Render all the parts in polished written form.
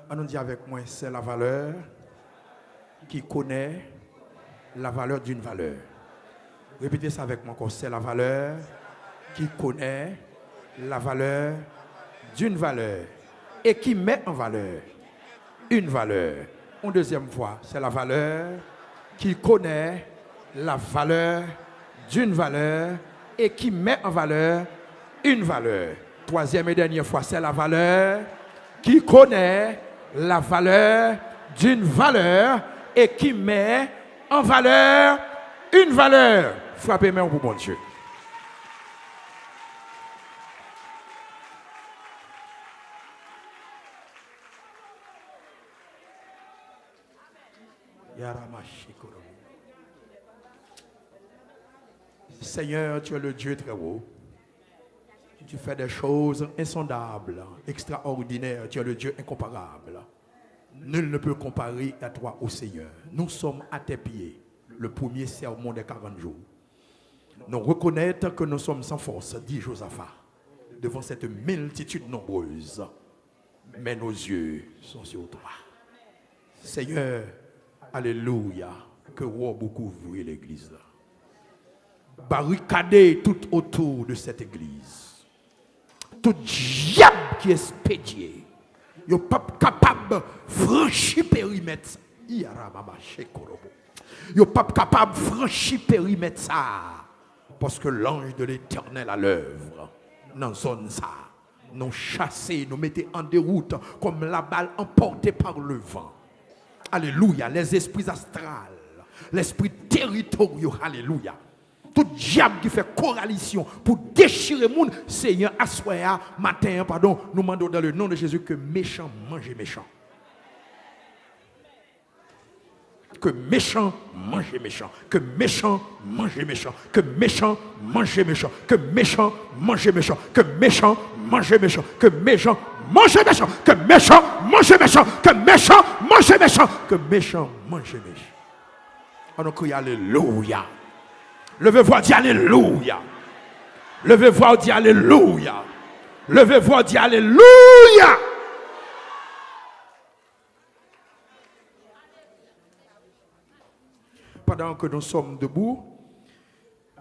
On nous dit avec moi, c'est la valeur qui connaît la valeur d'une valeur. Répétez ça avec moi, c'est la valeur qui connaît la valeur d'une valeur et qui met en valeur une valeur. Une deuxième fois, c'est la valeur qui connaît la valeur d'une valeur et qui met en valeur une valeur. Troisième et dernière fois, c'est la valeur qui connaît la valeur d'une valeur et qui met en valeur une valeur. Frappez-moi pour mon Dieu. Seigneur, tu es le Dieu très haut. Tu fais des choses insondables, extraordinaires. Tu es le Dieu incomparable. Nul ne peut comparer à toi, ô Seigneur. Nous sommes à tes pieds, le premier sermon des 40 jours. Nous reconnaître que nous sommes sans force, dit Josaphat, devant cette multitude nombreuse. Mais nos yeux sont sur toi. Seigneur, alléluia, que roi beaucoup couvrir l'église. Barricader tout autour de cette église. Tout diable qui est expédié. Yo pas capable franchir périmètre. Yo pas capable franchir périmètre ça. Parce que l'ange de l'Éternel à l'œuvre dans zone ça. Nous chasser, nous mettez en déroute comme la balle emportée par le vent. Alléluia, les esprits astrales, l'esprit territoriaux, alléluia. Tout diable qui fait coalition pour déchirer le monde, Seigneur, assoya, matin, pardon, nous demandons dans le nom de Jésus que méchant mange méchant. Que méchant mange méchant. Que méchant mange méchant. Que méchant mange méchant. Que méchant mange méchant. Que méchant mange méchant. Que méchant mange méchant. Que méchant mange méchant. Que méchant mange méchant. Que méchant mange méchant. On a crié alléluia. Levez-vous et dis alléluia. Levez-vous et dis alléluia. Levez-vous et dis alléluia. Pendant que nous sommes debout,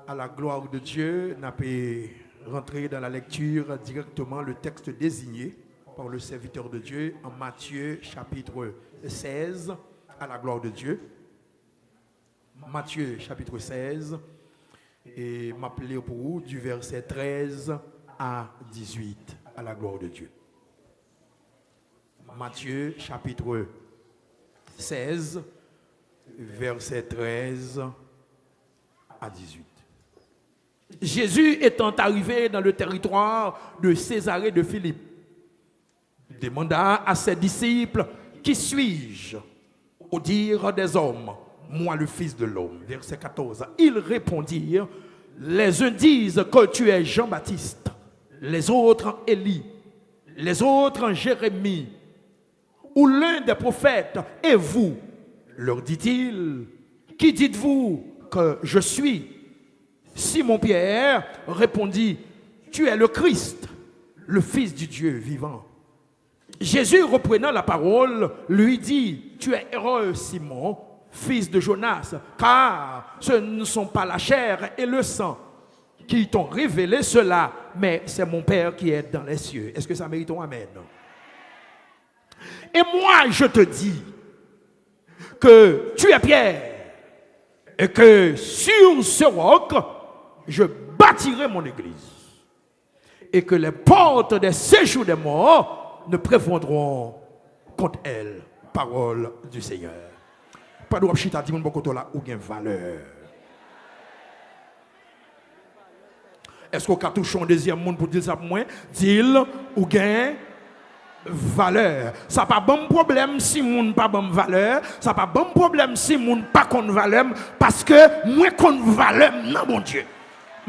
à la gloire de Dieu, nous allons rentrer dans la lecture directement le texte désigné par le serviteur de Dieu en Matthieu chapitre 16, à la gloire de Dieu. Matthieu chapitre 16, et m'appeler pour vous du verset 13 à 18, à la gloire de Dieu. Matthieu chapitre 16, verset 13 à 18. Jésus étant arrivé dans le territoire de Césarée de Philippe, demanda à ses disciples, qui suis-je au dire des hommes? Moi le Fils de l'homme. Verset 14. Ils répondirent, les uns disent que tu es Jean-Baptiste, les autres Élie, les autres Jérémie, ou l'un des prophètes, et vous, leur dit-il, qui dites-vous que je suis? Simon-Pierre répondit, tu es le Christ, le Fils du Dieu vivant. Jésus, reprenant la parole, lui dit, tu es heureux, Simon, fils de Jonas, car ce ne sont pas la chair et le sang qui t'ont révélé cela, mais c'est mon Père qui est dans les cieux. Est-ce que ça mérite un amen? Et moi, je te dis que tu es Pierre et que sur ce roc, je bâtirai mon église et que les portes des séjours des morts ne prévaudront contre elle. Parole du Seigneur. Pas de chita dit mon bokoto là ou gain valeur. Est-ce qu'on a touché un deuxième monde pour dire ça pour moi? Dit ou gain valeur. Ça pas bon problème si moun pas bon valeur, ça pas bon problème si moun pas kon valeur parce que moi kon valeur non mon Dieu.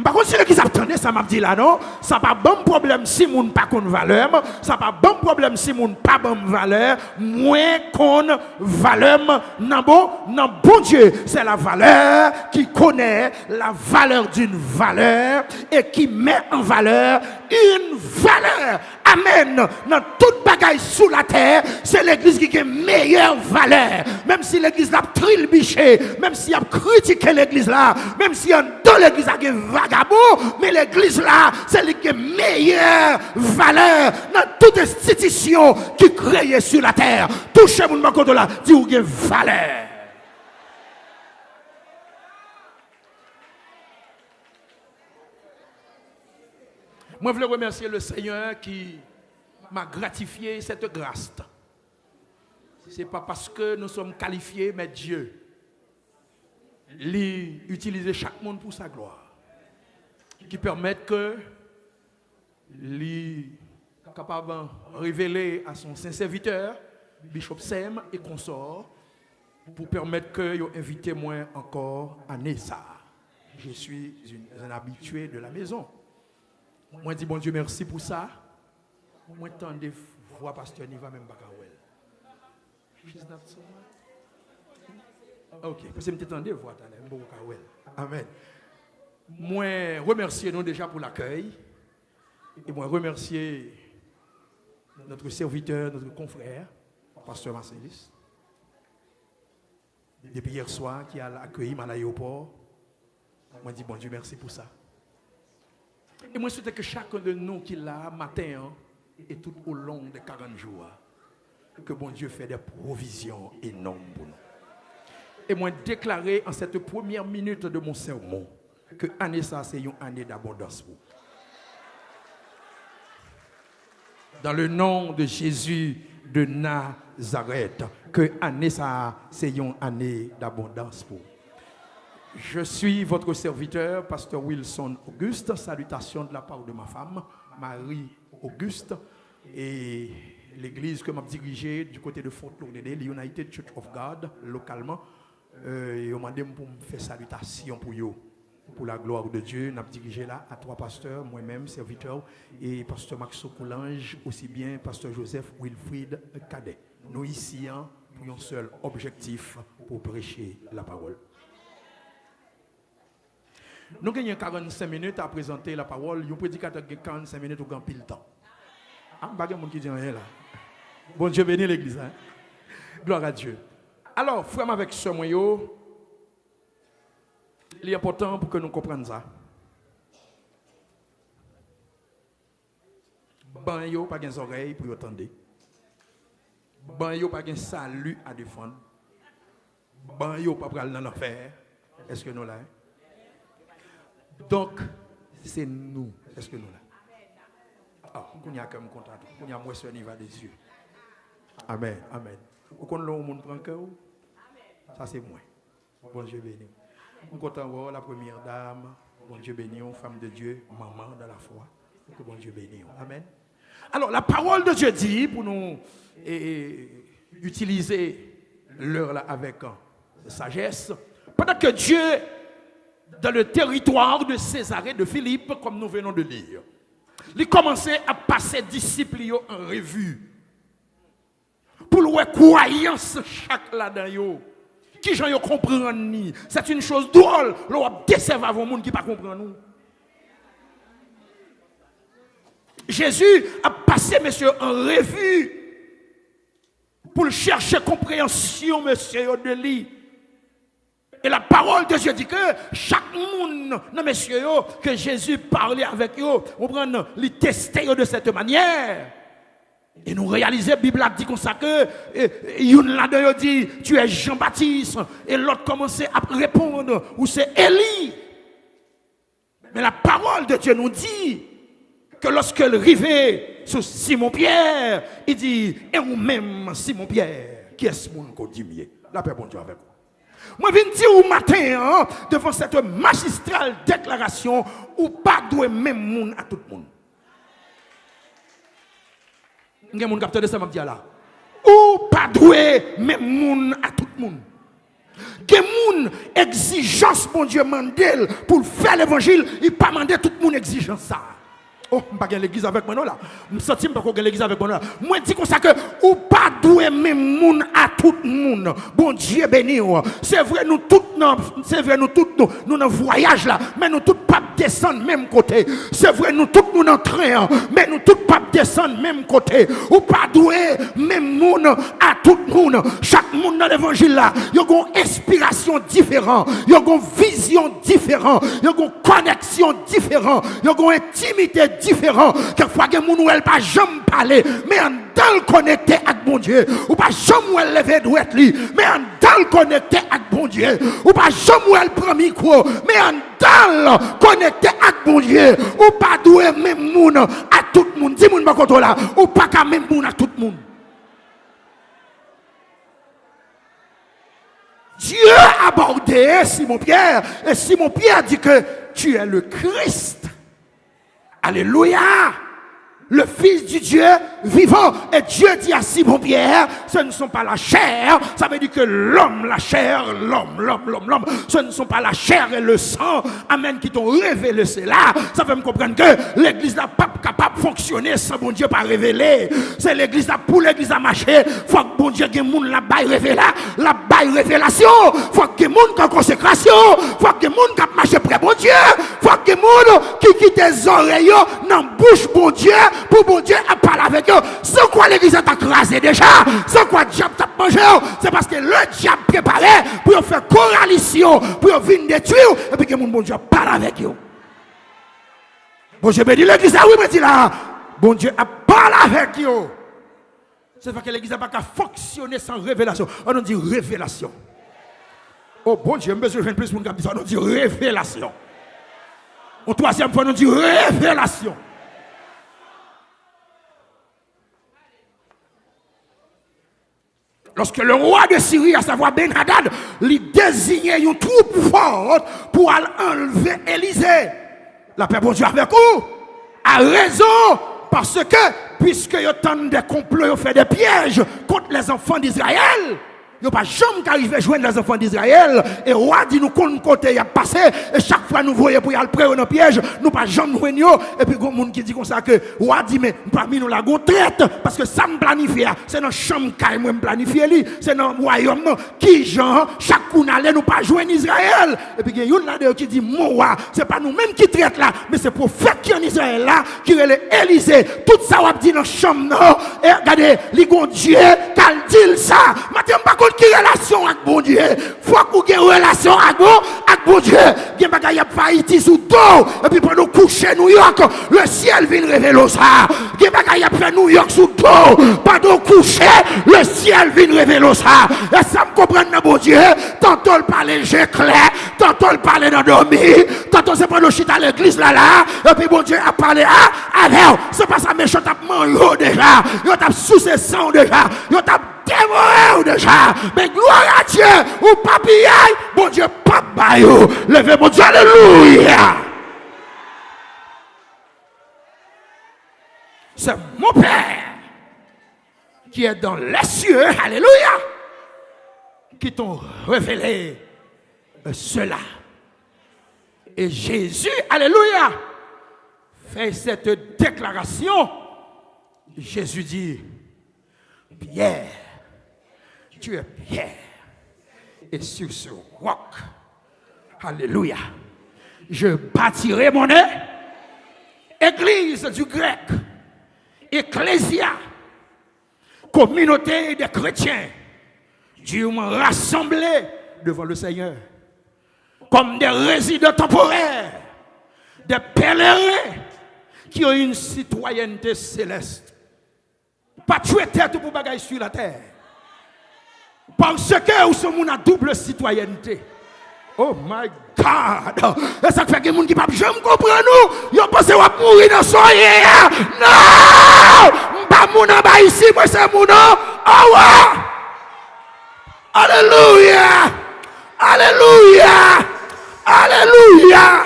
Par contre, si le qui s'attendait, ça m'a dit là, non? Ça pas bon problème si moun pas qu'on valeur, ça pas bon problème si moun pas bon valeur, moins qu'on valeur, non bon Dieu. C'est la valeur qui connaît la valeur d'une valeur et qui met en valeur une une valeur, amen, dans toute bagaille sous la terre, c'est l'église qui a une meilleure valeur. Même si l'église a trilbiché, même si a critiqué l'église là, même si dans l'église a un vagabond, mais l'église là, c'est l'église qui a une meilleure valeur dans toute institution qui est créée sur la terre. Touchez mon côté là, dit où il y a une valeur. Moi, je veux remercier le Seigneur qui m'a gratifié cette grâce. Ce n'est pas parce que nous sommes qualifiés, mais Dieu utilise chaque monde pour sa gloire. Qui permet que lui capable de révéler à son saint serviteur, Bishop Sem et consort, pour permettre que vous invitez moi encore à Nessa. Je suis un habitué de la maison. Moi, je dis bon Dieu merci pour ça. Moi, je tends de voir Pasteur Niva même Bakawel. Ok, parce que je tends de voir Bakawel. Amen. Moi, remercier nous déjà pour l'accueil. Et moi, remercier notre serviteur, notre confrère, Pasteur Marcelis. Depuis hier soir, qui a accueilli à l'aéroport. Moi, je dis bon Dieu merci pour ça. Et moi, je souhaite que chacun de nous qui l'a matin et tout au long des 40 jours, que bon Dieu fait des provisions énormes pour nous. Et moi, déclarer en cette première minute de mon sermon que l'année ça, c'est une année d'abondance pour vous. Dans le nom de Jésus de Nazareth, que l'année ça, c'est une année d'abondance pour vous. Je suis votre serviteur, Pasteur Wilson Auguste. Salutations de la part de ma femme, Marie Auguste, et l'église que m'a dirigée du côté de Fort Lauderdale, United Church of God, localement. Ils m'ont demandé pour me faire salutation pour eux, pour la gloire de Dieu. Nous avons dirigé là à 3 pasteurs, moi-même, serviteur, et Pasteur Maxo Coulange, aussi bien Pasteur Joseph Wilfried Cadet. Nous ici, pour un seul objectif, pour prêcher la parole. Nous avons 45 minutes à présenter la parole. Le prédicateur a 45 minutes au grand pile temps. Il n'y a pas de monde qui dit rien là. Bon Dieu bénit l'église. Hein? Gloire à Dieu. Alors, frère avec ce moyen, il est important pour que nous comprenions ça. Ban yo pas des oreilles pour entendre. Ban yo pas un salut à défendre. Ban yo pas pral dans l'enfer. Est-ce que nous là? Donc, c'est nous. Est-ce que nous là? Ah, qu'on y a comme content. Qu'on y a moins sur niveau des yeux. Amen. Amen. Ou qu'on le monde prend cœur? Ça c'est moi. Bon Dieu béni. Nous content voir la première dame. Bon Dieu béni, femme de Dieu, maman dans la foi. Que bon Dieu béni. Amen. Alors, la parole de Dieu dit, pour nous utiliser l'heure là avec sagesse, pendant que Dieu, dans le territoire de Césarée de Philippe, comme nous venons de lire, il commençait à passer disciples en revue. Pour leur croyance chaque là-dedans. Qui j'en comprennent, c'est une chose drôle, leur décevre avant le monde qui ne comprend nous. Jésus a passé, monsieur, en revue pour chercher compréhension, monsieur, de lui. Et la parole de Dieu dit que chaque monde, non, monsieur, que Jésus parlait avec eux, on prend les tester de cette manière. Et nous réalisons, la Bible a dit comme ça que une là-dedans dit tu es Jean-Baptiste, et l'autre commençait à répondre ou c'est Élie. Mais la parole de Dieu nous dit que lorsqu'elle arrivait sur Simon-Pierre, il dit et vous-même Simon-Pierre, qui est-ce qu'on dit mieux? La paix bon Dieu avec vous. Moi, je viens dire au matin, devant cette magistrale déclaration, ou pas doué même monde à tout le monde. Il y a des gens qui captent de ça, je dis là. Ou pas doué même monde à tout le monde. Il y a des gens exigence, mon Dieu, mandel pour faire l'évangile, il pas demander tout le monde exigence ça. Oh, je ne pas l'église avec moi là. Je ne sens pas que l'église avec moi là. Moi, je dis comme ça que ou pas doué même monde à tout le monde. Bon Dieu béni. C'est vrai, nous tous, nous dans voyage là, mais nous tous pas descendre même côté. C'est vrai, nous tous nous en train, mais nous tous pas descendre même côté. Ou pas doué même monde à tout le monde. Chaque monde dans l'évangile là, il y a une inspiration différente, il y a une vision différente, il y a une connexion différente, il y a une intimité différente. Quelquefois, il y a des gens qui ne pas jamais parler, mais en dans le connecté avec bon Dieu. Ou pas jamais lever douette li, mais en dans le connecté avec bon Dieu. Ou pas jamais prendre micro, mais en dans le connecté avec bon Dieu. Ou pas doué même monde à tout le monde. Dis moun ba koto là, ou pas ka même monde à tout le monde. Dieu a abordé Simon-Pierre, et Simon-Pierre dit que tu es le Christ. Alléluia. Le Fils du Dieu vivant. Et Dieu dit à Simon-Pierre, ce ne sont pas la chair, ça veut dire que l'homme, la chair, l'homme, ce ne sont pas la chair et le sang, amen, qui t'ont révélé cela. Ça fait me comprendre que l'église n'a pas capable de fonctionner sans bon Dieu pas révéler. C'est l'église là, pour l'église à marcher, faut que bon Dieu ait monde la baille révélation, faut que monde en consécration, faut que monde qui marche près bon Dieu, faut que monde qui quitte les oreilles dans bouche bon Dieu. Pour bon Dieu à parler avec eux. Sans quoi l'église a crasé déjà. Sans quoi le diable t'a mangé. C'est parce que le diable préparé pour faire coalition, pour venir détruire. Et puis que mon bon Dieu parle avec eux. Bon Dieu me dit l'église a oui, me dit là. Bon Dieu a parlé avec eux. C'est parce que l'église n'a pas qu'à fonctionner sans révélation. On dit révélation. Oh bon Dieu, je besoin de plus pour nous dire ça. On dit révélation. Au troisième fois, on dit révélation. Lorsque le roi de Syrie, à savoir Ben-Hadad, lui désignait une troupe forte pour aller enlever Élisée. La paix bon Dieu avec vous. A raison, parce que, puisque il y a tant de complots, il fait des pièges contre les enfants d'Israël. Il n'y a pas jamais qu'arriver à joindre les enfants d'Israël. Et roi dit nous qu'on côté y a passé. Et chaque fois nous voyons pour y aller près dans piège, nous pas jamais joindre. Et puis il y a des gens qui disent comme ça que roi dit mais parmi nous la traite parce que ça me planifie. C'est dans chambre qui me planifie. C'est dans le royaume qui genre chaque coup n'allait nous pas joindre Israël. Et puis il y a une là qui dit mon roi, c'est pas nous même qui traite là, mais c'est pour faire qui en Israël là qui est Élysée. Tout ça on dit dans chambre et regardez, les Dieu qu'elle dit ça. Maintenant pas qui relation avec bon Dieu. Faut qu'on ait relation avec bon Dieu. Il y a pas Haïti sous dos. Et puis pendant coucher New York, le ciel vient révéler ça. Il y a pas New York sous dos. Pendant coucher, le ciel vient révéler ça. Et ça me comprend dans bon Dieu. Tantôt le parler j'ai clair, tantôt le parler dans dormir, tantôt c'est pendant chita à l'église là. Et puis bon Dieu a parlé avec. C'est pas ça méchant tape mangé déjà. Yo tape sous ses sang déjà. Yo tape dévoré déjà. Mais gloire à Dieu. Ou papillai. Bon Dieu, papa yo. Levez mon Dieu, alléluia. C'est mon Père qui est dans les cieux, alléluia, qui t'ont révélé cela. Et Jésus, alléluia, fait cette déclaration. Jésus dit, Pierre, tu es Pierre, et sur ce roc, alléluia, je bâtirai mon église du grec, ecclésia, communauté des chrétiens, dûment rassemblés devant le Seigneur, comme des résidents temporaires, des pèlerins qui ont une citoyenneté céleste. Pas tuer tête pour bagaille sur la terre. Parce que nous sommes une double citoyenneté. Oh my God! Et ça fait que les gens qui ne peuvent jamais comprendre nous, ils pensent qu'ils vont mourir dans son rien. Non! Pas mon en ici, moi c'est mon nom. Oh ouais! Alléluia! Alléluia! Alléluia!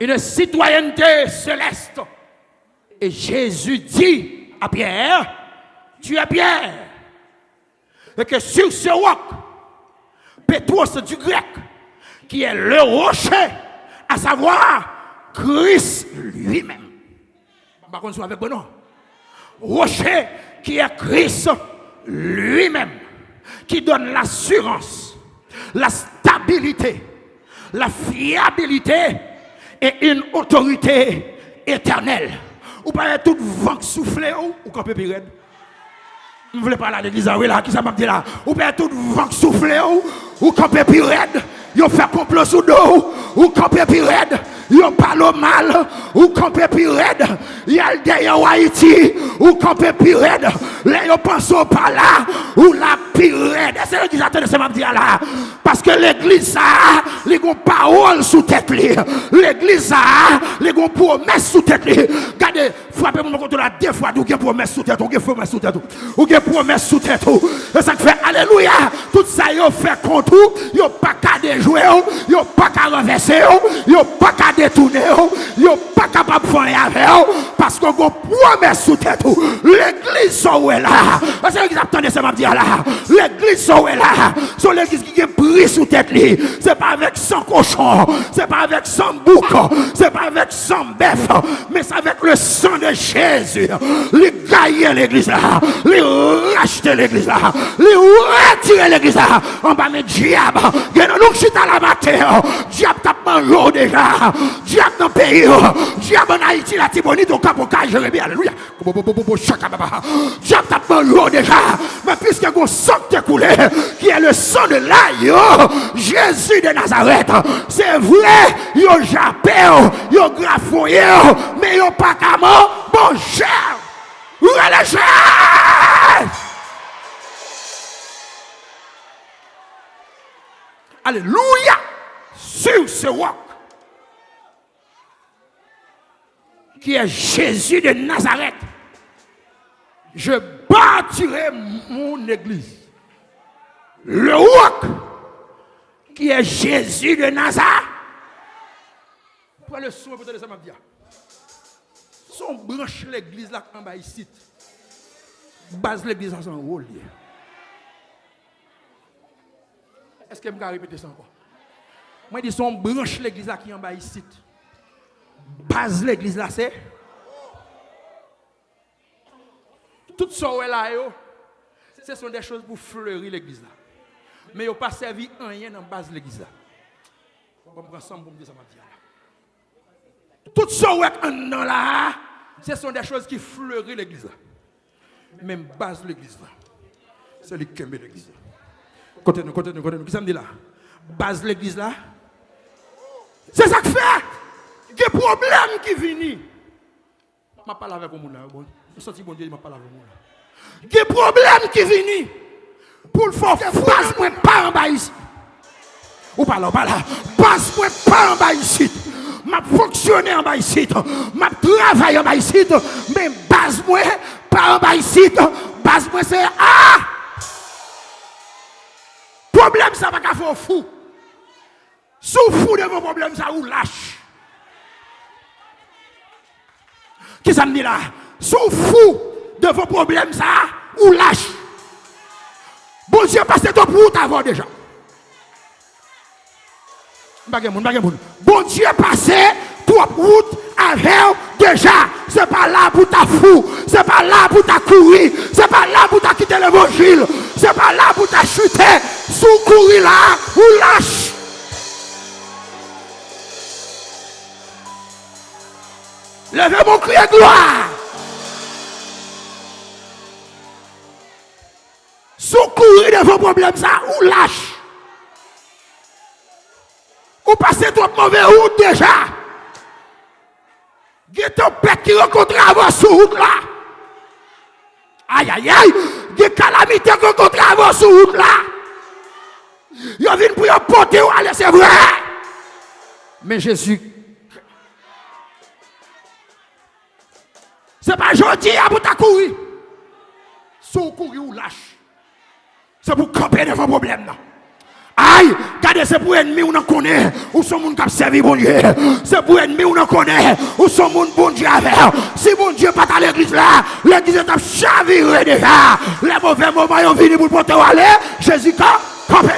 Une citoyenneté céleste. Et Jésus dit à Pierre, tu es Pierre. Et que sur ce roc, Pétros du grec, qui est le rocher, à savoir Christ lui-même. Par contre, avec bon nom. rocher qui est Christ lui-même, qui donne l'assurance, la stabilité, la fiabilité et une autorité éternelle. Ou pas tout vent soufflé ou qu'on peut pire. Je ne voulais pas aller à l'église, oui, là, qui ça m'a dit là. Ou bien tout vent soufflé ou qu'on peut pire. Ils fait complot sous dos ou qu'on peut pire. Ils parlent mal ou qu'on peut pire. Il y a le derrière Haïti ou qu'on peut pire. Là, ils pensent pas là ou la pire. C'est l'église attendez, c'est m'a dit là. Parce que l'église ça, les ont parole sous tête. L'église ça, les ont promesse sous tête. Regardez, frappez mon contre là deux fois, ou avez promesse sous tête, ou avez promesse sous tête, ou avez promesse sous tête. C'est ça qui fait alléluia. Tout ça, ils fait contre vous, ils n'ont pas qu'à déjouer, ils n'ont pas qu'à renverser, ils n'ont pas qu'à détourner, ils n'ont pas capable de faire avec eux, parce qu'on a promesse sous tête. L'église sont là. C'est l'église attendez, c'est ma dire là. L'église sont là. C'est l'église qui est pris sous tête. C'est pas avec 100 cochons, c'est pas avec 100 boucs, c'est pas avec 100 bœufs, mais c'est avec le sang de Jésus. Les gailler l'église là, les racheter l'église là, les retirer l'église là. On va mettre diable. Nous chita la matin. Diable tape mangé déjà. Diable dans le pays. Diable en Haïti, la Tibonite, au Capoca, Jérémie, alléluia. Diable tape mangé déjà. Mais puisque vous sang qui coulé, qui est le sang de l'agneau, Jésus de Nazareth, c'est vrai, il a jappé, il a grafouillé, mais il n'a pas qu'à mort, bon cher. Relâchez! Alléluia! Sur ce roc qui est Jésus de Nazareth, je bâtirai mon église. Le roc qui est Jésus de Nazareth. Pour le son, peut-être ça m'a dit. Son branche l'église là en bas ici. Base l'église en son rôle. Est-ce que je peux répéter ça encore? Moi, je dis son branche l'église là qui en bas ici. Base l'église là, c'est. Tout ça là, ce sont des choses pour fleurir l'église là. Mais ils n'ont pas servi rien dans base l'église là. On va ensemble pour me dire ça. Tout ça là, ce sont des choses qui fleurissent l'église là. Même base l'église là. C'est lui qui aime l'église là. Continue. Qu'est-ce que ça me dit là? Base l'église là. C'est ça que fait. Il y a des problèmes qui viennent. Je parle avec vous là. Je sens que bon Dieu m'a parlé avec vous là. Il y a des problèmes qui viennent. Pour le faire, passe-moi pas en bas ici. Ou pas là. Passe-moi pas en bas ici. M'a fonctionné en bas ici. M'a travaillé en bas ici. Mais base-moi pas en bas ici. Base-moi c'est problème ça va faire fou. Sous fou de vos problèmes ça ou lâche. Qui ça me dit là? Sous fou de vos problèmes ça ou lâche. Bon Dieu passe ton route avant déjà. Bon Dieu passe ton route avant déjà. C'est pas là pour ta fou, c'est pas là pour ta courir, c'est pas là pour ta quitter l'évangile, c'est pas là pour ta chuter, sous courir là ou lâche. Levez mon cri de gloire. Sous courir de vos problèmes ça ou lâche. Ou passez trop mauvais route déjà. Il y a ton père qui rencontre avant sur route là. Aïe. Il y a calamité qui rencontre avant sur route là. Il y a une pour porter ou aller, c'est vrai. Mais Jésus, c'est pas gentil pour ta courir. Sous courir ou lâche. C'est pour camper de vos problèmes là. Aïe, regardez, c'est pour ennemi ou non connaît, ou son monde qui a servi bon Dieu. C'est pour ennemi ou non connaît, ou son monde bon Dieu avec. Si bon Dieu pas à l'église là, l'église est chavirée déjà. Les mauvais moments sont venus pour porter aller, Jésus a campé.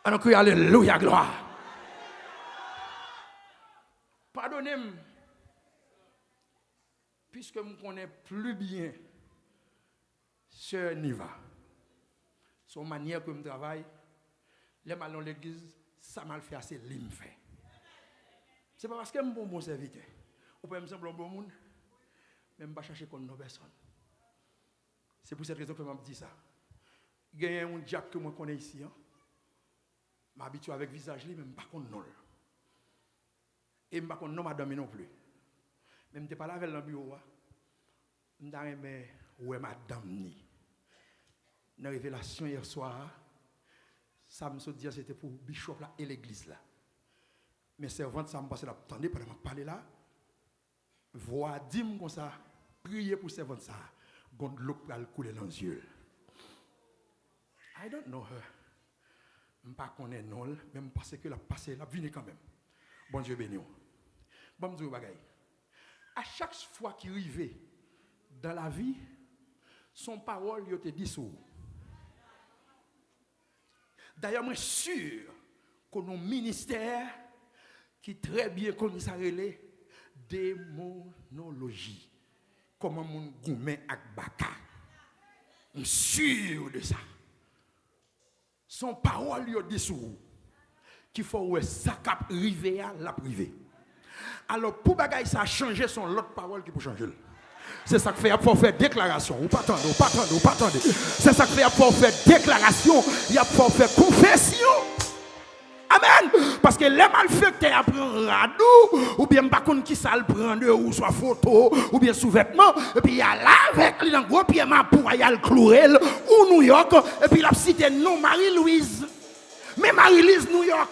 Alors que alléluia, gloire. Pardonnez-moi. Puisque je connais plus bien Sœur Niva, son manière que je travaille, les mal dans l'église, ça m'a fait assez lim fait. C'est pas parce que je suis un bon serviteur. Ou peut me sembler un bon monde, mais je ne vais pas chercher contre nos personnes. C'est pour cette raison que je me dis ça. Il y a un diable que je connais ici. Je m'habitue avec le visage, mais je ne sais pas contre non. Et je ne sais pas contre non madame non plus. Mais je ne suis pas là avec le bureau. Je ne sais pas où est madame ni. Dans la révélation hier soir, ça me dit que c'était pour le bishop là et l'église là. Mais servante, ça me passe là, attendez, pendant que je parle là, voix dit-moi comme ça, priez pour servante ça, quand l'eau va couler dans les yeux. I don't know her. Je ne connais pas non, même parce que la passé, la vie quand même. Bon Dieu béni. Bon Dieu bagaille. À chaque fois qu'il arrive dans la vie, son parole il te dit sous. D'ailleurs, je suis sûr que nos ministères qui très bien connaissent ça relais démonologie. Comment mon gourmet ak baka. Je suis sûr de ça. Son parole yo dit sous qu'il faut ouais ça cap river à la privée. Alors pour bagay ça changer son l'autre parole qui pour changer. C'est ça que fait pour faire déclaration. Ou pas attendre, ou pas attendre, ou pas attendre. C'est ça que fait pour faire déclaration, il y a pour faire confession. Amen. Parce que les malfaiteurs apprennent radou, ou bien pas qu'on qui ça le prend ou soit photo, ou bien sous-vêtement, et puis il y a là avec lui dans gros pied ma pour y a le clouer ou New York, et puis il a cité non Marie-Louise. Mais Marie-Louise New York.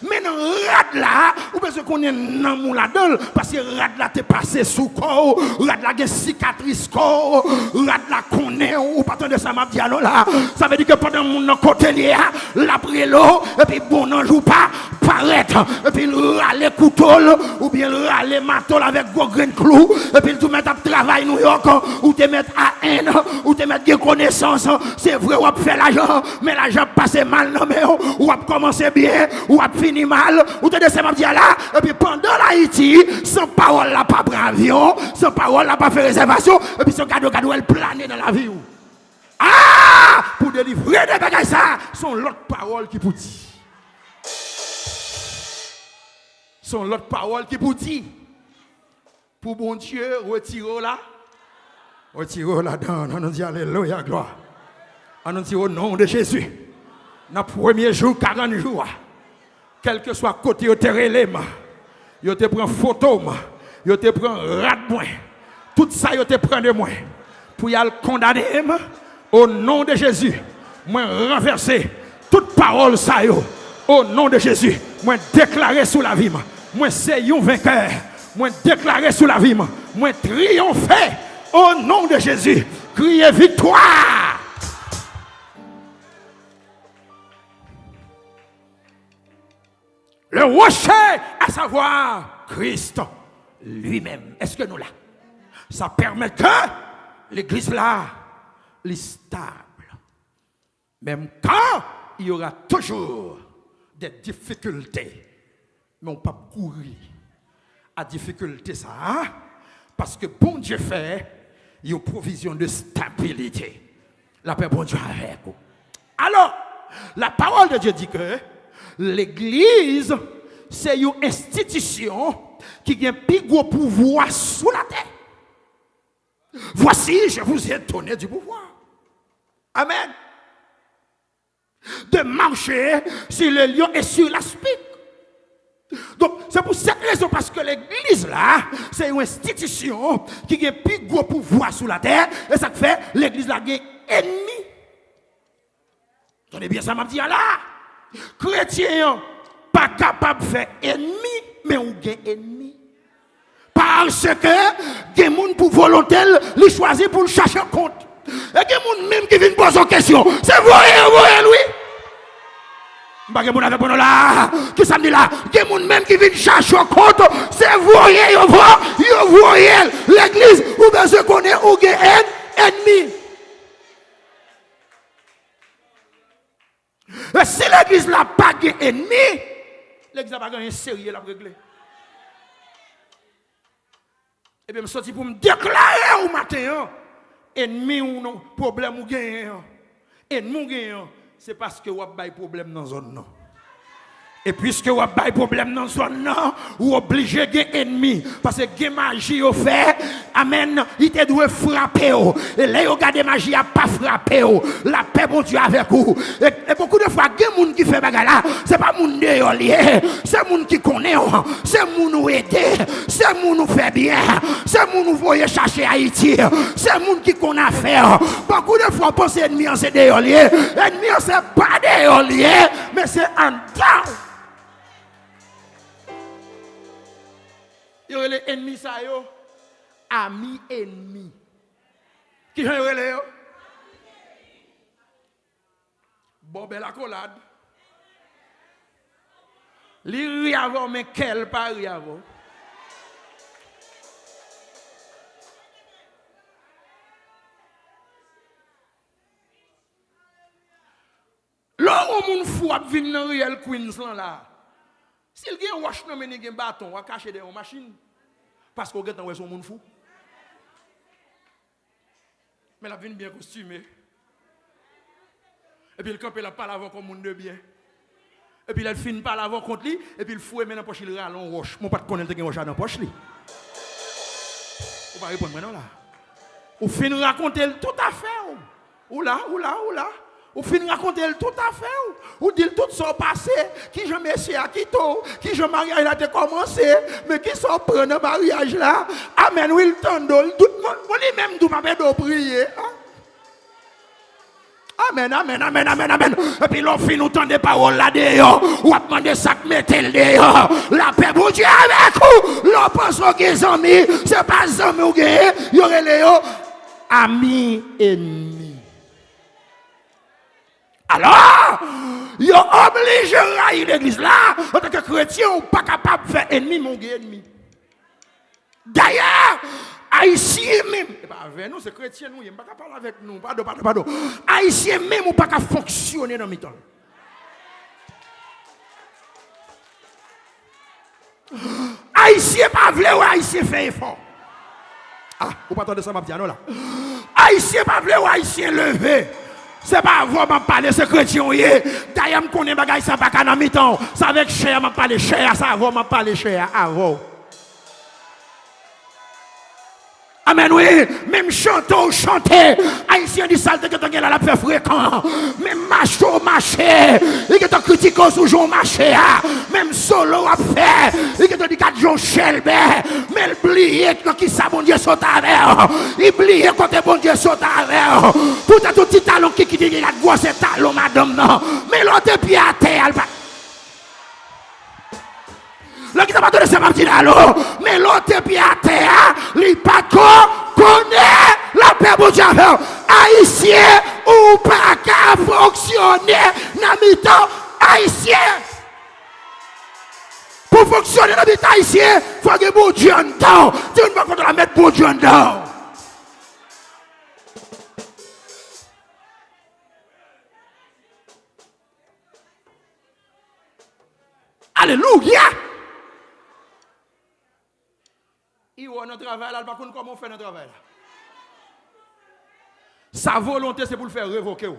Mais dans rad là, ou bien qu'on est dans mon ladol, parce que rad là t'es passé sous corps, rad là gen cicatrice corps, rad là connaît ou pas de ça m'a dit alors là, ça veut dire que pendant mon côté là, la prélo, et puis bon n'en joue pas, paraître, et puis râler couteau, ou bien râler marteau avec gros grain clou, et puis tout mettre à travail New York, ou te mettre à haine, ou te mettre des connaissances, c'est vrai ou faire l'argent, mais l'argent passe mal non mais ou a commencé bien, ou fini mal, ou te descends dire là, et puis pendant l'Haïti, sans parole là pas prendre avion, sans parole là pas faire réservation, et puis son cadeau elle planer dans la vie. Ah! Pour délivrer des bagages ça, sont l'autre parole qui vous dit. Sont l'autre parole qui vous dit. Pour bon Dieu, retirez là. Retirez là-dedans, on nous dit alléluia, gloire. On nous dit au nom de Jésus. Dans le premier jour, 40 jours. Quel que soit côté, yo te relève, yo te prend photo, yo te prend rat moi. Tout ça yo te prend de moi. Pour y aller condamner au nom de Jésus. Moi renverser toute parole ça yo. Au nom de Jésus, moi déclarer sous la vie. Moi c'est un vainqueur. Moi déclarer sous la vie. Moi triompher au nom de Jésus. Criez victoire. Le rocher, à savoir Christ lui-même. Est-ce que nous là? Ça permet que l'église là, est stable. Même quand il y aura toujours des difficultés. Mais on ne peut pas courir à difficulté ça. Hein? Parce que bon Dieu fait, il y a une provision de stabilité. La paix bon Dieu avec vous. Alors, la parole de Dieu dit que l'église, c'est une institution qui a un plus gros pouvoir sous la terre. Voici, je vous ai donné du pouvoir. Amen. De marcher sur le lion et sur la spique. Donc, c'est pour cette raison, parce que l'église là, c'est une institution qui a un plus gros pouvoir sous la terre. Et ça fait, l'église là, a un ennemi. Tenez bien ça, m'a dit là. Chrétien, pas capable de faire ennemi, mais on gagne ennemi. Parce que, il y a des gens pour volonté, les choisir pour le chercher compte. Et il y a des gens même qui viennent poser une question. C'est vrai, lui. Je ne sais pas si là. Qui ça me dit là? Il y a des gens même qui viennent chercher compte. C'est vrai, l'église, ou bien ce qu'on est, ou gagne ennemi. Et si l'église n'a pas d'ennemi, l'église n'a pas gagné sérieux la régler. Et bien, je sorti pour me déclarer au matin, ennemi ou non, problème ou gain. Ennemi ou gain, c'est parce que vous avez problème dans la zone. Non. Et puisque vous avez problème dans la zone, vous obligez de ennemi. Parce que la magie au fait, amen, il te doit frapper. Et là, vous regardez magie, il n'a pas frappé. La paix, bon Dieu, avec vous. Et beaucoup de fois, il y a des gens qui font bagarre là. Ce n'est pas les gens qui c'est les gens qui connaissent. C'est les gens qui aident. C'est les gens qui font bien. C'est les gens qui voyez chercher Haïti. C'est les gens qui connaissent faire. Beaucoup de fois, pensez ennemi, c'est des gens. Ennemi, ce n'est pas des gens, mais c'est un temps. Il y a les ennemis, ça yo. Amis ennemis. Qui sont les yo? Bobel accolade. Li ri avant, mais quel pas ri avant. Là où mon fou a venu dans Real Queensland là. S'il y a un wash non mais un bâton, on va cacher dans une machine. Parce qu'on a son monde fou. Mais la vient bien costumée. Et puis le camp il parle avant comme monde de bien. Et puis il finit par avant contre lui et puis il fouet maintenant poche il râle on roche. Mon pas de connaître que roche dans poche lui. On va répondre maintenant là. Ou fin raconter tout à fait. Ou là. Ou fin raconter tout à fait. Ou dire tout ça passé, qui je me à Quito, qui je mariage là a commencé, mais qui sont pris dans mariage là. Amen, will tendol, tout le monde, lui-même tout m'a fait prier. Amen. Et puis l'on finit nous tend des paroles là dehors. Ou a demandé ça que mettez dehors. La paix, bon Dieu avec vous. L'on pense que les amis, c'est pas les amis ou gagnent. Il y aurait les amis ennemis. Alors, il oblige à railler l'église là. En tant que chrétien, on n'est pas capable de faire ennemi, mon ennemi. D'ailleurs, Haïtien même, et pas avec nous, c'est chrétien, nous, il n'est pas capable avec nous. Pardon. Haïtien même, on n'est pas capable de fonctionner dans le temps. Haïtien pas vrai ou Haïtien fait effort. Ah, vous pas attendre ça, ma petite, non là. Haïtien pas vrai ou Haïtien levé. C'est pas avant de parler ce chrétien. D'ailleurs, je connais bagay ça pas dans mi-temps. C'est avec cher, je parle cher, ça avant, je parle cher avant. Amen, oui. Même chanter. Haïtien du salle que tu as la fait fréquent. Même marcher. Il que tu critiques toujours marcher. Même solo à faire. Il que tu dis 4 jours chelbe. Mais oublier qui ça bon Dieu saute avec. Oublier quand bon Dieu saute avec. Tout à tout petit talon qui dit qu'il a de gros talon, madame, non. Mais l'autre pied à terre. Là qui t'a pas donné ce petit là, mais l'autre pied à terre, il pas connaît la paix pour Dieu. Haïtien ou pas qu'à fonctionner dans le temps haïtien. Pour fonctionner dans le temps haïtien, il faut que bon Dieu en dedans. Tu ne vas pas la mettre bon Dieu en dedans. Alléluia. Il y a notre travail là, par contre, comment on fait notre travail là? Sa volonté, c'est pour le faire révoquer.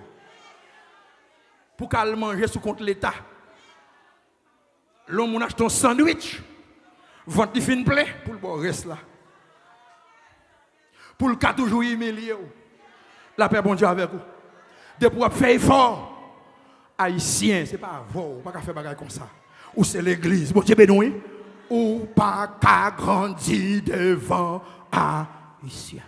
Pour qu'elle mange sous compte l'État. L'homme achète un sandwich, vente de fin plaît, pour le bon reste là. Pour le cas toujours humilié. La paix, bon Dieu, avec vous. De pouvoir faire effort. Haïtien, ce n'est pas vous, pas faire bagarre comme ça. Ou c'est l'église, bon Dieu, béni. Ou pas qu'à grandir devant Haïtien.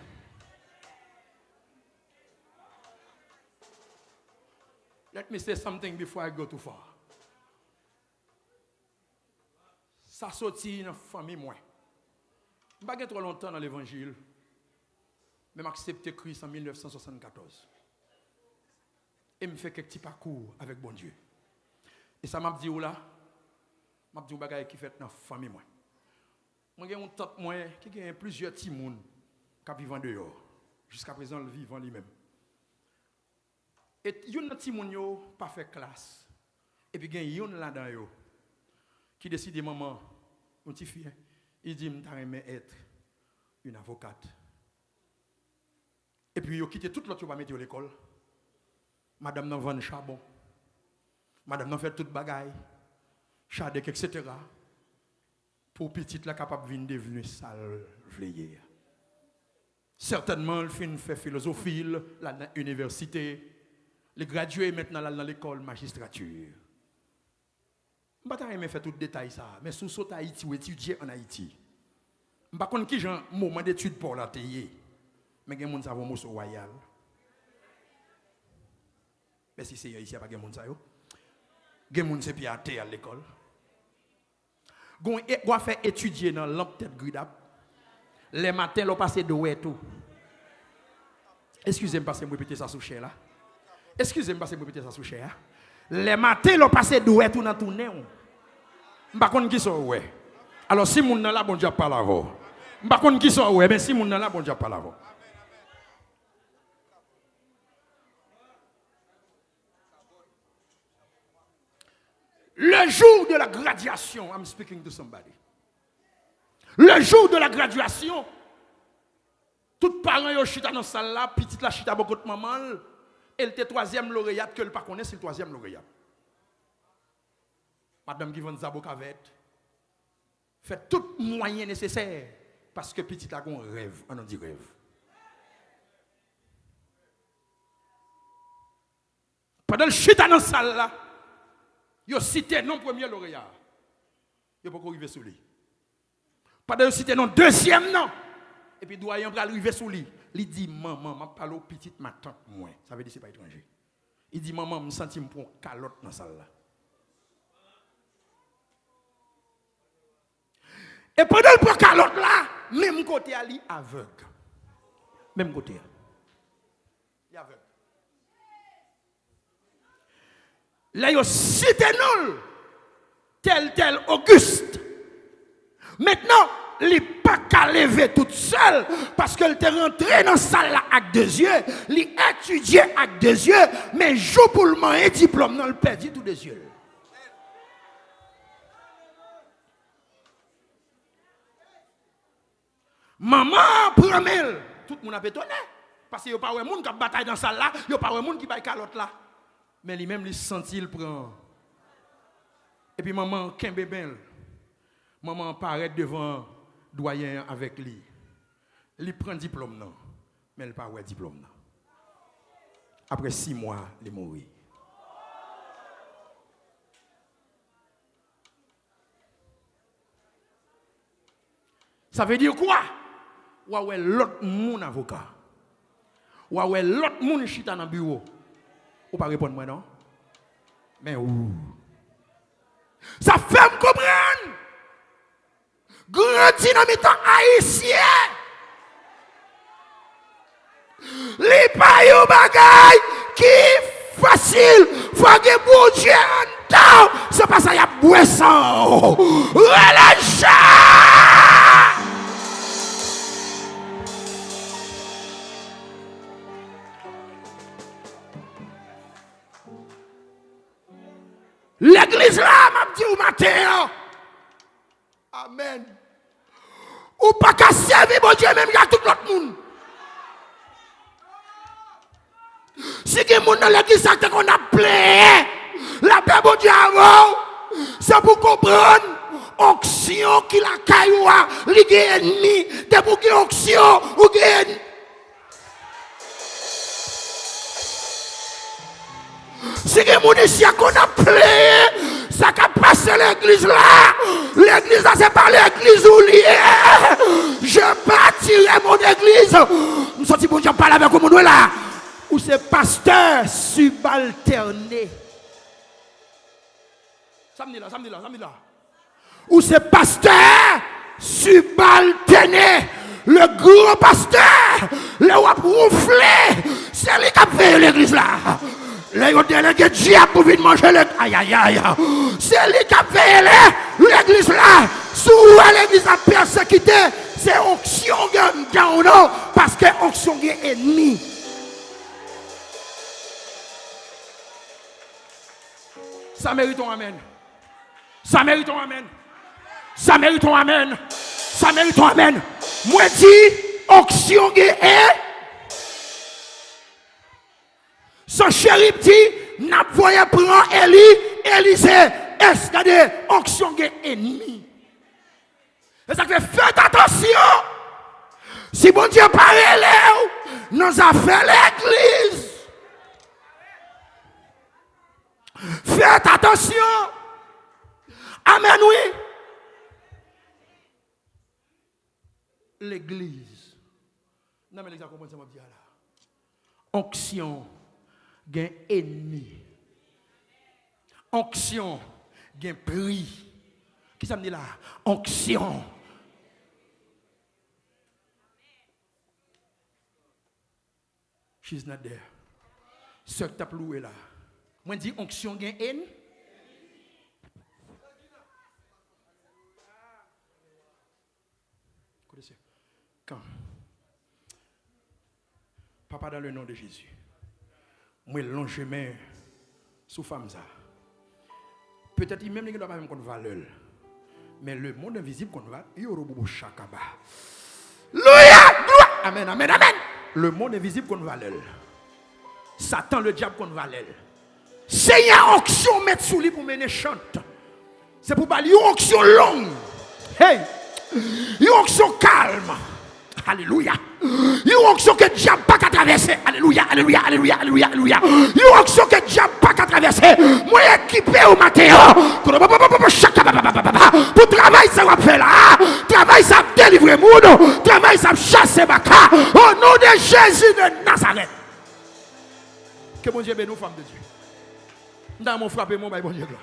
Let me say something before I go too far. Ça sortit dans la famille, moi. Je ne suis pas trop longtemps dans l'évangile, mais j'ai accepté Christ en 1974. Et je fais quelques petits parcours avec bon Dieu. Et ça m'a dit où là? Je dis que qui fait dans la famille. Moi, j'ai un tante qui a plusieurs petits monde qui vivent dehors. Jusqu'à présent, le vivant lui-même. Et il y a un petit monde qui n'a pas fait classe. Et puis il y a un là-dedans qui décide, maman, mon petit fille, il dit, je vais être une avocate. Et puis, ils ont quitté toute l'autre, ils ont mis à l'école. Madame n'a vendu charbon. Madame n'a fait toute bagaille. Chadek, etc. Pour petite, la capable de devenir sale, vieille. Certainement, elle fait philosophie, l'université. Les gradués maintenant dans l'école magistrature. Je ne vais pas faire tout le détail ça, mais si vous Haïti ou étudier en Haïti, je ne sais pas qui un moment d'étude pour la télé, mais il y a des gens qui sont royal. Mais si c'est ici, il n'y a pas de gens qui sont des gens qui sont à l'école. On faire étudier dans lampe tête gridap. Les matins, on passe de ouais tout. Excusez-moi parce que je répéter ça sous cher là. Excusez-moi parce que je répéter ça sous cher. Les matins, on passe de ouais tout dans tout néon. Je ne sais pas qui sont ouais. Alors si mon là, bon Dieu parle avant. Je ne sais pas qui sont ouais, mais si mon là, bon Dieu parle avant. Le jour de la graduation, I'm speaking to somebody. Le jour de la graduation, tout parents yo chita dans salle là, petite la chita beaucoup de maman, elle était troisième lauréate que le pas connaît, c'est le troisième lauréat. Madame Givon Zabokavet fait tout moyen nécessaire parce que petite la a un rêve, on dit rêve. Pendant le chita dans salle là, yo cité non premier lauréat. Yo pas arriver sous lui. Pendant yo cité non deuxième non. Et puis doyen va arriver sous lui. Il dit maman, m'a parlé au petite ma tante moi. Ça veut dire c'est pas étranger. Il dit maman, me senti me prendre calotte dans salle là. Et pendant le prend calotte là, même côté ali aveugle. Même côté. Il aveugle. Là, il y a cité non, tel Auguste. Maintenant, il n'est pas qu'à lever toute seule parce qu'elle est rentrée dans la salle avec deux yeux, il étudié avec deux yeux, mais jour pour le moment, un diplôme, non, il perdit tous les yeux. Maman, promelle, tout le monde a bétonné parce qu'il n'y a pas de monde qui bataille dans la salle là, il n'y a pas de monde qui baille calotte là. Mais lui-même, il sentit, il prend. Et puis maman, qu'un bébé, maman paraît devant doyen avec lui. Il prend diplôme, non. Mais il n'a pas de diplôme. Non. Après 6 mois, il est mort. Ça veut dire quoi? Ouais, l'autre mon avocat. Ouais, l'autre mon chita dans le bureau. Ou pas répondre moi non? Mais où? Ça fait me comprendre. Grand dynamitant haïtien. Les pas yo bagay qui facile. Faut que bon Dieu en temps. C'est pas ça y a boisson. Relâche. L'église là, m'a dit au matin. Amen. Ou pas qu'à servir mon Dieu, même il y a tout l'autre monde. Si il y a des gens dans l'église qu'on a plein, la paix mon Dieu avant, c'est pour comprendre l'onction qui la cailloua, les ennemis, c'est pour qu'il y ait onction ou qu'il si les gens ici qu'on a plein, ça qui a passé l'église là. L'église là, c'est pas l'église où il est. Je bâtirai mon église. Je me sens bon, je parle avec mon là. Ou c'est pasteur subalterné. Samedi là. Ou c'est pasteur subalterné. Le gros pasteur, le wap rouflé, c'est lui qui a fait l'église là. Les gens délégués diable pour venir manger le. Aïe. C'est lui qui a fait l'église là. Sous l'église a persécuté, c'est onction gagne non parce que onction est ennemi. Ça mérite un amen. Ça mérite un amen. Ça mérite un amen. Ça mérite un amen. Moi dis, onction est. Son chéri dit, n'a voyé prendre Élisée, est-ce qu'il y a des onctions ennemies? Et ça fait faites attention. Si bon Dieu parle, nous a fait l'église. Faites attention. Amen, oui. L'église. Non, mais les gars, comment ça m'a dit là? Onction, gain ennemi. Onction, gain prix. Qui ça me dit là? Onction. She's not there. Ce que tu as loué là. Moi, je dis onction, gain haine. Quand Papa, dans le nom de Jésus, moi, longe main sous femme ça. Peut-être même ne doit pas même qu'on valeur. Mais le monde invisible qu'on va, il y aura beaucoup chakaba. Amen, amen, amen. Le monde invisible qu'on valeur. Satan, le diable qu'on valeur. Seigneur, onction mettre sous lui pour mener chante. C'est pour parler une onction longue. Hey, une onction calme. Alléluia. Une onction que le diable pas qu'à traverser. Alléluia, alléluia, alléluia, alléluia, alléluia. Une onction que le diable pas qu'à traverser. Moi équipé au matin. Pour travail ça va faire là. Travail ça délivrer monde. Travail ça chasser baka. Au nom de Jésus de Nazareth. Que mon Dieu bénisse nous femmes de Dieu. Dans mon frappé mon bon Dieu gloire.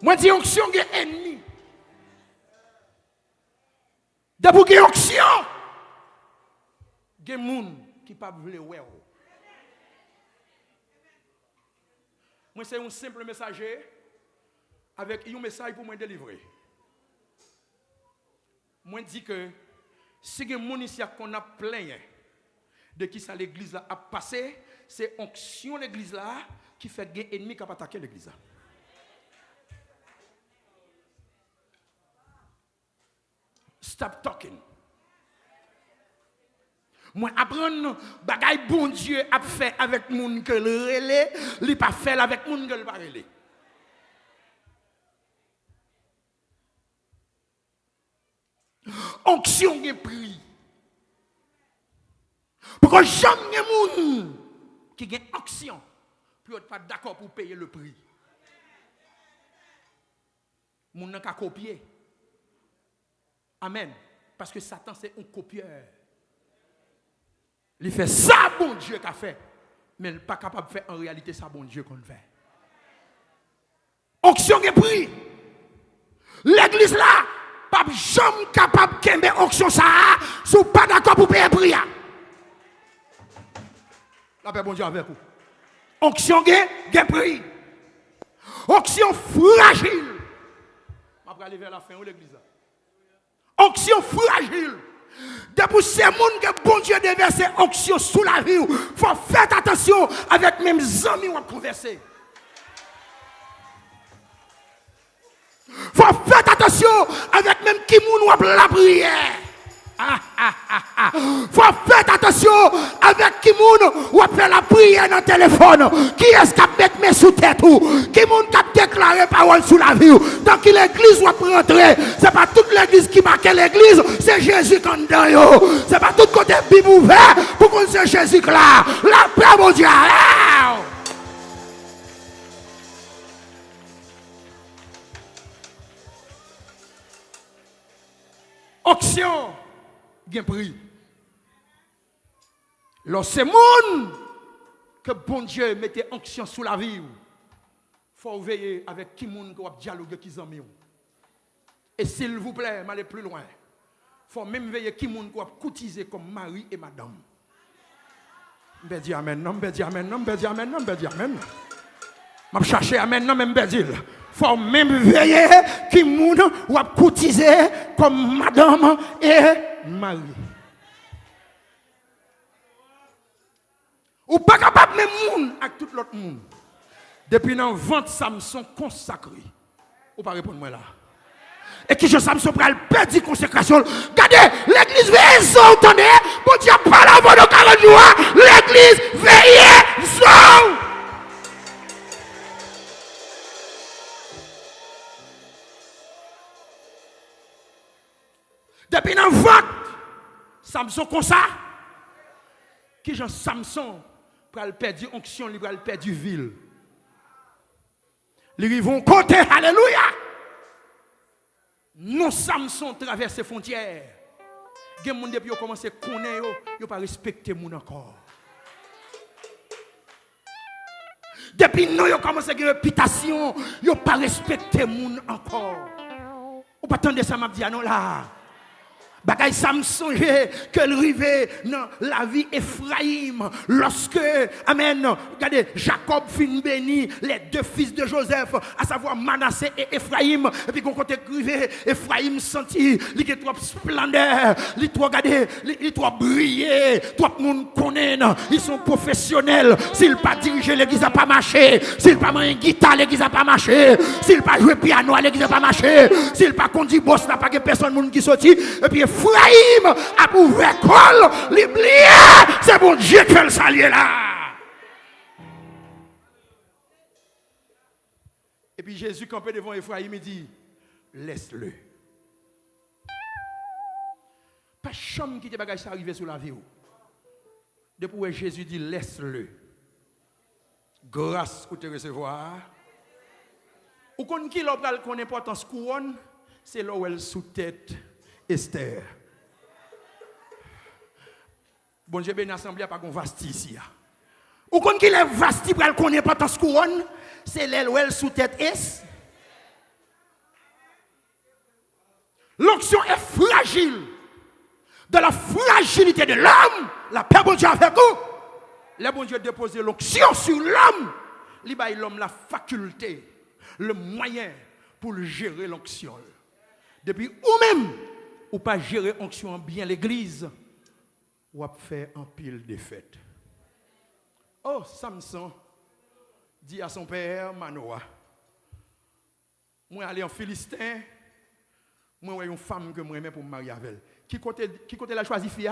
Moi, je dis onction est ennemi. D'abord, il y a onction. Il y a des gens qui ne peuvent pas voir. Moi, c'est un simple messager avec un message pour me délivrer. Moi, je dis que si il y a des gens ici qu'on a plein de qui ça l'église a passé, c'est onction l'église là qui fait des ennemis qui ont attaqué l'église là. Stop talking. Moi apprendre bagay bon Dieu a fait avec moun que le relais, li pas fait avec moun que le pas relais. Onction gen prix. Pourquoi jamais moun qui gen onction peut pas d'accord pour payer le prix. Moun nan ka copier. Amen. Parce que Satan, c'est un copieur. Il fait ça, bon Dieu, qu'a fait. Mais il n'est pas capable de faire en réalité ça, bon Dieu, qu'on fait. Onction est pris. L'église là, pas jamais capable de faire onction ça, si vous pas d'accord pour payer le prix. La paix, bon Dieu, avec vous. Onction est pris. Onction fragile. Je vais aller vers la fin de l'église là. Onction fragile. Depuis ces gens que bon Dieu déverse onction sous la vie, il faut faire attention avec même les amis qui ont conversé. Il faut faire attention avec même qui ont la prière. Il faut faire attention avec qui ou fait la prière dans le téléphone. Qui est-ce qui a mis mes sous tête ou qui a déclaré parole sous la vie. Donc l'église va rentrer. Ce n'est pas toute l'église qui marque l'église, c'est Jésus qui est dedans. Ce n'est pas tout côté Bible ouvert pour qu'on se Jésus là. La paix mon Dieu. Onction. Bien pris. Lorsque monde que bon Dieu mettait onction sous la vie, faut veiller avec qui monde qui va dialoguer qui amis. Et s'il vous plaît, m'allez plus loin. Faut même veiller qui monde qui va cotiser comme mari et madame. Je dis amen, non, je dis amen, non, je dis amen, non, je dis amen. Je cherche amen, non, je dis amen. Faut même veiller qui monde va cotiser comme madame et mari. Ou pas capable même monde avec tout l'autre monde. Depuis dans vente Samson consacré. Ou pas répondre moi là. Et qui je Samson pral perdre consécration. Regardez, l'église veille, entendez? Bon Dieu pas la voix de 40 jours. L'église veille, son. Depuis dans vente Samson comme ça. Qui je Samson pral perdre onction, il pral perdre ville. Ils vont côté, alléluia. Non, Samson traverse les frontières. Il y a des gens qui ont commencé à connaître, ils n'ont pas respecté les gens encore. Depuis que nous avons commencé à avoir une réputation, ils n'ont pas respecté les gens encore. Vous ne attendez ça, m'a dit, non là. Bagay Samson que rivé dans la vie Ephraïm lorsque amen regardez Jacob fin béni les deux fils de Joseph à savoir Manassé et Ephraïm et puis qu'on côté rivé Ephraïm senti il trop splendeur il trop regardez il trop briller tout le monde connaît ils sont professionnels s'il pas diriger l'église a pas marché s'il pas manger guitare l'église a pas marché s'il pas jouer piano l'église a pas marché s'il pas conduire boss n'a pas personne monde qui sorti et puis Ephraïm a ouvert col, l'oublié, c'est bon Dieu qui fait le salier là. Et puis Jésus campé devant Ephraïm, il dit, laisse-le. Pas chambre qui te bagage arrivé sur la vie. Depuis Jésus dit, laisse-le. Grâce pour te recevoir. Ou qu'on qui l'a qu'on importance couronne, c'est là où elle sous tête. Esther. Bon Dieu béni assemblée pas qu'on vasti ici. Ou qu'on qui les vasti pour qu'on n'est pas tant couronne, c'est l'elle sous tête est. L'onction est fragile. De la fragilité de l'homme, la paix bon Dieu avec vous. Le bon Dieu dépose l'onction sur l'homme. Il baille l'homme la faculté, le moyen pour gérer l'onction. Depuis ou même ou pas gérer onction bien l'église, ou a fait un pile de fêtes. Oh, Samson dit à son père Manoah, moi aller en Philistin, moi une femme que moi aimais pour me marier avec elle. Qui côté la choisi fille?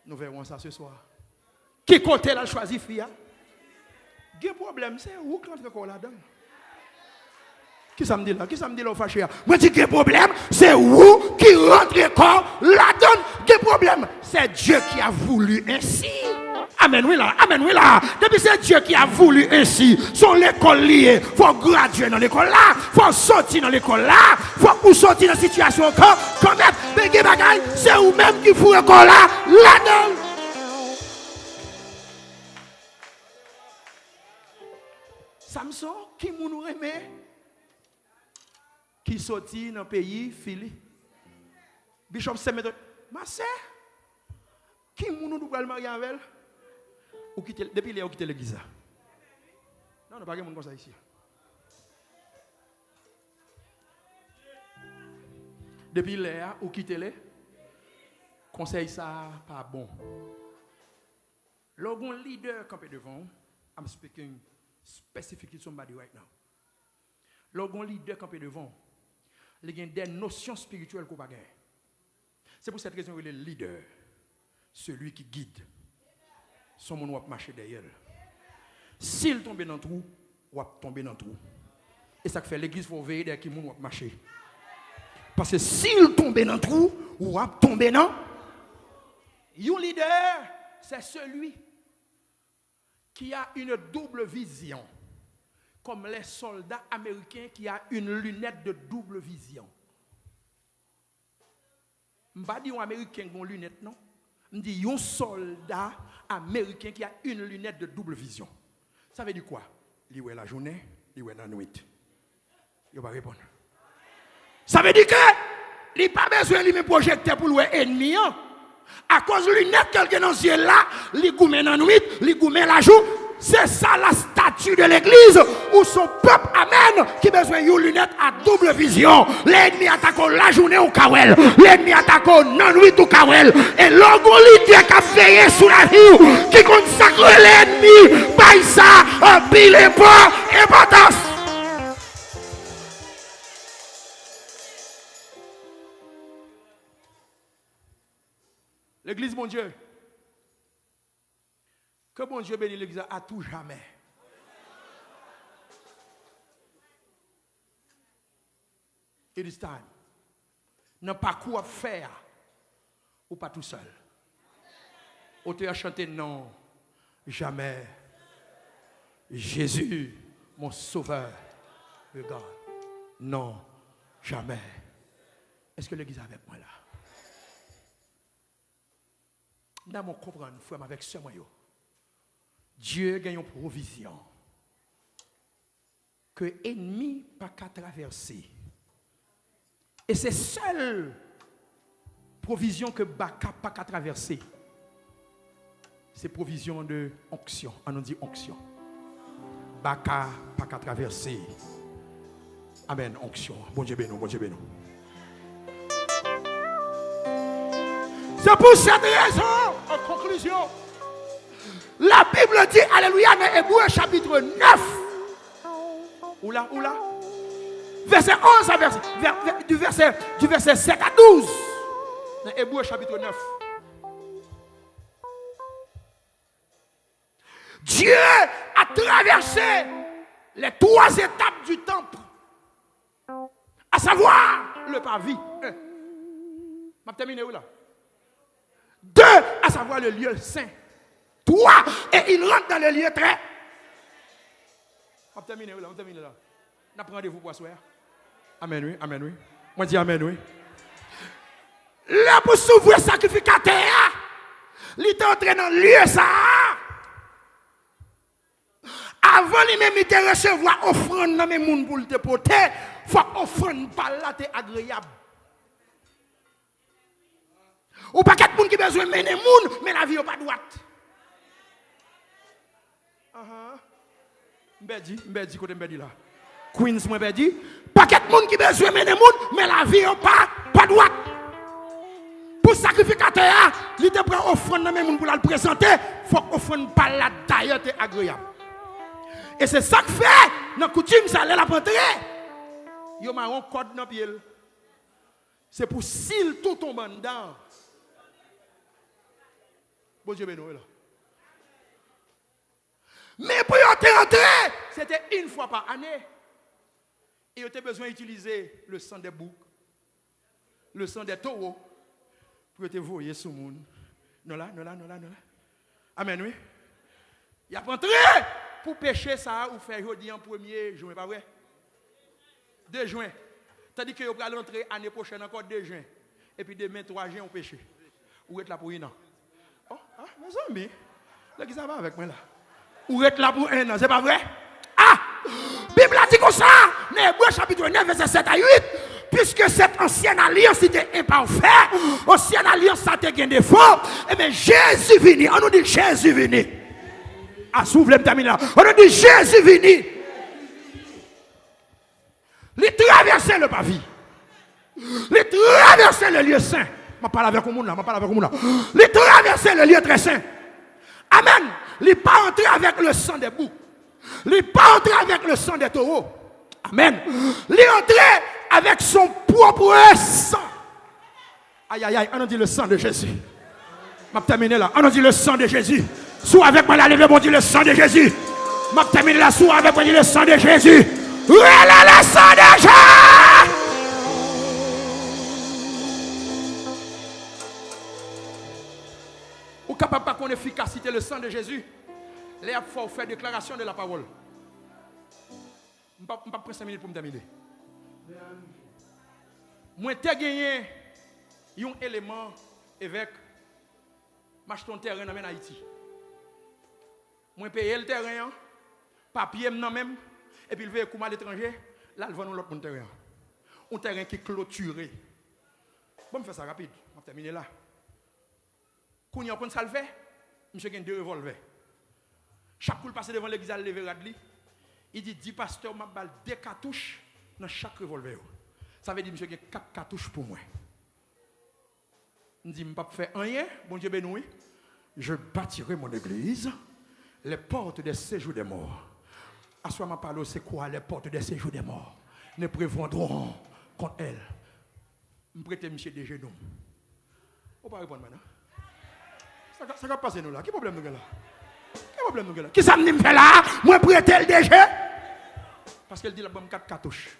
Nous verrons ça ce soir. Qui côté la choisi fille? Le problème c'est où quand on là-dedans? Qui ça me dit là? Qui ça me dit là au fâché? Moi dis que le problème, c'est où qui rentre encore là-dedans. Le problème, c'est Dieu qui a voulu ainsi. Amen, oui là, amen, oui là. Depuis c'est Dieu qui a voulu ainsi. Son l'école liée, il faut graduer dans l'école là, il faut sortir dans l'école là, il faut sortir dans la situation quand même, c'est vous-même qui faut encore là-dedans. Samson, qui nous remet? Qui sortit dans le pays, Philly. Bishop Semedo, ma sœur, qui nous doit le marier avec elle? Ou quitter, depuis les quitter l'église. Non, pas de monde comme ça ici. Depuis les ou quitter les, conseil ça pas bon. Lorsqu'un leader campé devant, I'm speaking specifically to somebody right now. Lorsqu'un leader campé devant, il y a des notions spirituelles qu'on va gagner. C'est pour cette raison que le leader, celui qui guide, son monde va marcher derrière. S'il tombe dans le trou, il va tomber dans le trou. Et ça fait l'église faut veiller derrière qui monde va marcher. Parce que s'il tombe dans le trou, il va tomber dans. Un leader, c'est celui qui a une double vision. Comme les soldats américains qui ont une lunette de double vision. Je ne dis pas un Américain qui a une lunette, non. Je dis un soldat américain qui a une lunette de double vision. Ça veut dire quoi? Il voit la journée, il voit la nuit. Il va répondre. Ça veut dire que il n'a pas besoin de projecter pour l'ennemi. À cause de la lunette quelqu'un dans le ciel là, il gourmet la nuit, il gourmet la jour. C'est ça la statue de l'église où son peuple amène qui a besoin d'une lunette à double vision. L'ennemi attaque la journée au kawel, l'ennemi attaque la nuit au kawel. Et l'orgon qui a veillé sur la vie qui consacre l'ennemi. bagaille ça, en pile pas importance. L'église, mon Dieu. Que mon Dieu bénisse l'église à tout jamais. It is time. Non pas quoi faire ou pas tout seul. On te a chanté non, jamais. Jésus, mon sauveur. Regarde. Non, jamais. Est-ce que l'église est avec moi là? Nous devons comprendre, frère, avec ce moyen. Dieu gagne une provision que l'ennemi n'a pas qu'à traverser. Et c'est seule provision que Baka n'a pas qu'à traverser. C'est provision de onction. On dit onction. Baka n'a pas qu'à traverser. Amen, onction. Bon Dieu béni, bon Dieu béni. C'est pour cette raison, en conclusion, la Bible dit, alléluia, dans Hébreux chapitre 9, oula, verset 11 à du verset 7 à 12, dans Hébreux chapitre 9. Dieu a traversé les 3 étapes du temple, à savoir le parvis. Je vais terminer où là? 2, à savoir le lieu saint. 3, et il rentre dans le lieu très. On va terminer là, on termine là. On a rendez-vous pour soir. Amen, oui, amen, oui. Moi, dis amen, oui. Là, pour s'ouvrir sacrificateur, il est entré dans le lieu ça. Avant lui-même de recevoir offrande dans mes moun pour te porter, il faut offrande par là, c'est agréable. Ou pas quatre moun qui besoin de mener moun, mais la vie n'est pas droite. Mbedi, côté mbedi là. Queens, moi mbedi. Pas quatre moun qui besoin de mener moun, mais la vie n'est pas droite. Pour sacrificateur, il te prend offrande dans moun pour la présenter, il faut offrande par là, d'ailleurs, c'est agréable. Et c'est ça que fait, dans la coutume, ça allait la rentrer. Il y a un code dans le pied. C'est pour s'il tout tombe dedans. Bon Dieu béni là. Mais pour y entrer, c'était une fois par année. Et il y a besoin d'utiliser le sang des boucs, le sang des taureaux, pour te voyer sur le monde. Non là. Amen, oui. Il y a rentré pour pêcher ça ou faire jeudi en 1er juin, pas vrai? 2 juin. Tandis que vous allez rentrer l'année prochaine encore 2 juin. Et puis demain 3 juin, on pêche. Ou êtes là pour 1 an? Oh, mes amis, là, qui ça va avec moi là? Ou êtes là pour 1 an, c'est pas vrai? Bible a dit comme ça, dans Hébreux chapitre 9, verset 7 à 8, puisque cette ancienne alliance était imparfaite, ancienne alliance ça te gain défaut, et bien Jésus venu, on nous dit Jésus venu. S'ouvre le terminer là, on nous dit Jésus venu. Il traversait le pavis, il traversait le lieu saint. Je parle avec vous là, il traversait le lieu très saint. Amen. Il n'est pas entré avec le sang des boucs. Il n'est pas entré avec le sang des taureaux. Amen. Il est entré avec son propre sang. Aïe, on a dit le sang de Jésus. Je vais terminer là. On a dit le sang de Jésus. Soit avec moi, la levée, on dit le sang de Jésus. Je vais terminer là. Soit avec moi, on dit le sang de Jésus. Où est le sang de Jésus? Ou capable pas qu'on efficacité le sang de Jésus. Les il faut faire déclaration de la parole. Je ne vais pas prendre 5 minutes pour me terminer. Moi, j'ai gagné un élément avec m'acheter un terrain en Haïti. Moi, j'ai payé le terrain, papier même, et puis il veut comme à l'étranger, là, il va nous l'autre terrain. Un terrain qui est clôturé. Bon, je fais ça rapide, je vais terminer là. Quand il y a un ça le fait, monsieur a 2 revolvers. Chaque coup, il passe devant l'église, il lever Radli. Il dit 10 pasteurs, m'a balle 2 cartouches dans chaque revolver. Ça veut dire monsieur a 4 cartouches pour moi. Il dit, je ne vais pas faire rien, bon Dieu béni. Je bâtirai mon église, les portes des séjours des morts. À ce moment parle c'est quoi les portes des séjours des morts? Ne prévendront contre elles. Je prête monsieur des genoux. On va répondre maintenant. Ça va passer nous là. Quel problème nous là? Quel problème nous là? Qui ça me fait là? Moi prête le DG? Parce qu'elle dit la bombe 4 cartouches.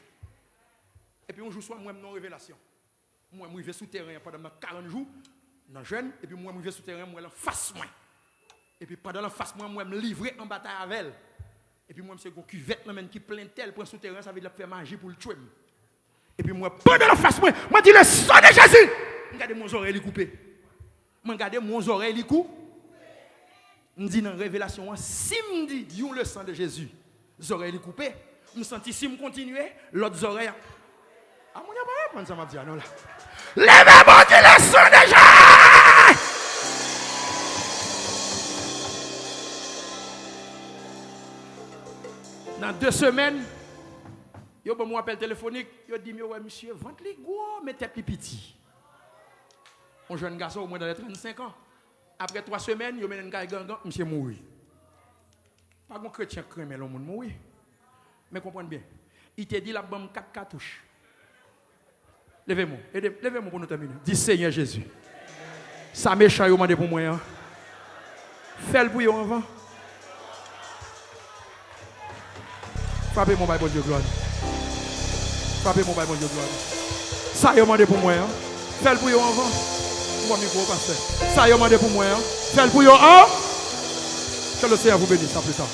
Et puis on joue soit moi non révélation. Moi je vais souterrain pendant 40 jours dans jeune et puis moi je vais souterrain moi en face moi. Et puis pendant la face moi me livrer en bataille avec elle. Et puis moi c'est une cuvette qui plein tel pour souterrain ça veut dire faire magie pour le tuer. Et puis moi pendant la face moi dis le sang de Jésus. Regardez mon oreille coupé. Regardez mon oreille coupé. On dit dans révélation si me dit le sang de Jésus, les oreilles coupées, me senti si me continuer l'autre oreille. Ah mon pas prendre ça m'a dit non là. Levez-moi dit le sang de Jésus. Dans 2 semaines, yo bon mon appel téléphonique, yo dit ouais monsieur, vente les gros mais tête petit. Un jeune garçon au moins dans les 35 ans. Après 3 semaines, yo mène un gangan, monsieur mouri. Pas un chrétien crème le monde mouri. Mais comprenez bien. Il te dit la bombe 4 cartouches. Levez-moi, levez-moi pour nous terminer. Dis Seigneur Jésus. Ça méchant yo mandé pour moi hein. Fais le bouillon avant. Frappez mon bail, bon Dieu, gloire. Frappez mon bail, bon Dieu, gloire. Ça, il a demandé pour moi. Hein? Fais le bouillon avant. Moi, micro, pasteur. Ça, il a demandé pour moi. Hein? Fais le bouillon avant. Que le Seigneur vous bénisse. À plus tard.